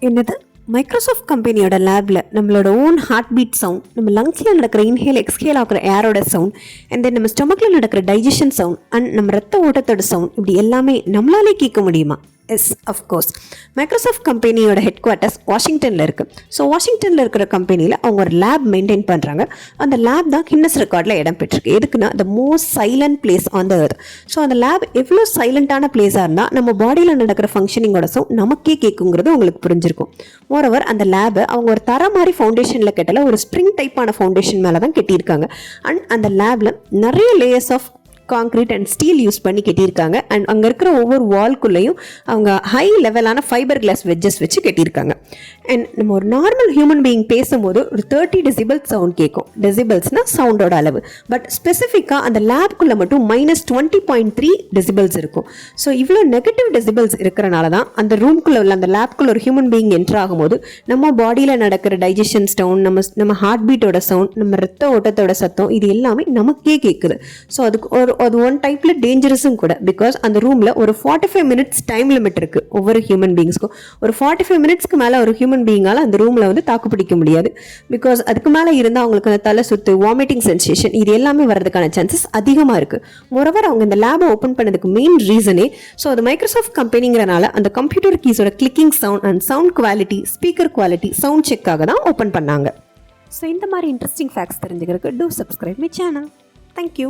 என்னது மைக்ரோசாஃப்ட் கம்பெனியோட லேபில் நம்மளோட ஓன் ஹார்ட் பீட் சவுண்ட், நம்ம லங்ஸில் நடக்கிற இன்ஹேல் எக்ஸ்ஹேல் ஆகிற ஏரோட சவுண்ட், அண்ட் தென் நம்ம ஸ்டொமக்கில் நடக்கிற டைஜஷன் சவுண்ட் அண்ட் நம்ம ரத்த ஓட்டத்தோட சவுண்ட், இப்படி எல்லாமே நம்மளாலே கேட்க முடியுமா? Yes, of course. மைக்ரோசாஃப்ட் கம்பெனியோட ஹெட் குவார்ட்டர்ஸ் வாஷிங்டனில் இருக்குது. ஸோ வாஷிங்டனில் இருக்கிற கம்பெனியில் அவங்க ஒரு லேப் மெயின்டைன் பண்ணுறாங்க. அந்த லேப் தான் கின்னஸ் ரெக்கார்டில் இடம் பெற்றிருக்கு. எதுக்குன்னா the most silent place on the earth. So அந்த லேப் எவ்வளோ சைலண்ட்டான பிளேஸாக இருந்தால் நம்ம பாடியில் நடக்கிற ஃபங்க்ஷனிங்கோட சவுண்ட் நமக்கே கேட்குங்கிறது உங்களுக்கு புரிஞ்சிருக்கும். மோரோவர் அந்த லேபை அவங்க ஒரு தர மாதிரி ஃபவுண்டேஷனில் கட்டல, ஒரு ஸ்ப்ரிங் டைப்பான ஃபவுண்டேஷன் மேலே தான் கட்டியிருக்காங்க. அண்ட் அந்த லேபில் நிறைய layers of concrete and steel use பண்ணி கட்டியிருக்காங்க. அண்ட் அங்கே இருக்கிற ஒவ்வொரு வால்குள்ளேயும் அவங்க ஹை லெவலான ஃபைபர் கிளாஸ் வெட்ஜஸ் வச்சு கட்டியிருக்காங்க. அண்ட் நம்ம ஒரு நார்மல் ஹியூமன் பீயிங் பேசும்போது ஒரு 30 டெசிபிள் சவுண்ட் கேட்கும். டெசிபிள்ஸ்னா சவுண்டோட அளவு. பட் ஸ்பெசிஃபிக்காக அந்த லேப்குள்ளே மட்டும் -20.3 டெசிபிள்ஸ் இருக்கும். ஸோ இவ்வளோ நெகட்டிவ் டெசிபிள்ஸ் இருக்கிறனால தான் அந்த ரூம்குள்ளே உள்ள அந்த லேப்குள்ளே ஒரு ஹியூமன் பீயிங் என்ட்ரு ஆகும்போது நம்ம பாடியில் நடக்கிற டைஜஷன் சவுண்ட், நம்ம ஹார்ட் பீட்டோட சவுண்ட், நம்ம ரத்த ஓட்டத்தோட சத்தம், இது எல்லாமே நமக்கே கேட்குது. ஸோ அது ஒன் டைப்பில் டேஞ்சரஸும் கூட. பிகாஸ் அந்த ரூமில் ஒரு 45 மினிட்ஸ் டைம் லிமிட் இருக்குது ஒவ்வொரு ஹியூமன் பீயிங்ஸ்க்கும். ஒரு 45 மினிட்ஸ்க்கு மேலே ஒரு ஹியூமன் பீயிங்கால் அந்த ரூமில் வந்து தாக்கு பிடிக்க முடியாது. பிகாஸ் அதுக்கு மேலே இருந்தால் அவங்களுக்கு அந்த தலை சுத்து, வாமிட்டிங் சென்சேஷன், இது எல்லாமே வரதுக்கான சான்சஸ் அதிகமாக இருக்குது. மோரோவர் அவங்க இந்த லேபை ஓப்பன் பண்ணதுக்கு மெயின் ரீசனே, ஸோ அது மைக்ரோசாஃப்ட் கம்பெனிங்கிறனால அந்த கம்ப்யூட்டர் கீஸோட clicking sound and sound quality, speaker quality, sound செக்காக தான் ஓப்பன் பண்ணாங்க. ஸோ இந்த மாதிரி இன்ட்ரெஸ்டிங் ஃபேக்ட்ஸ் தெரிஞ்சுக்கிறதுக்கு to subscribe my channel. Thank you.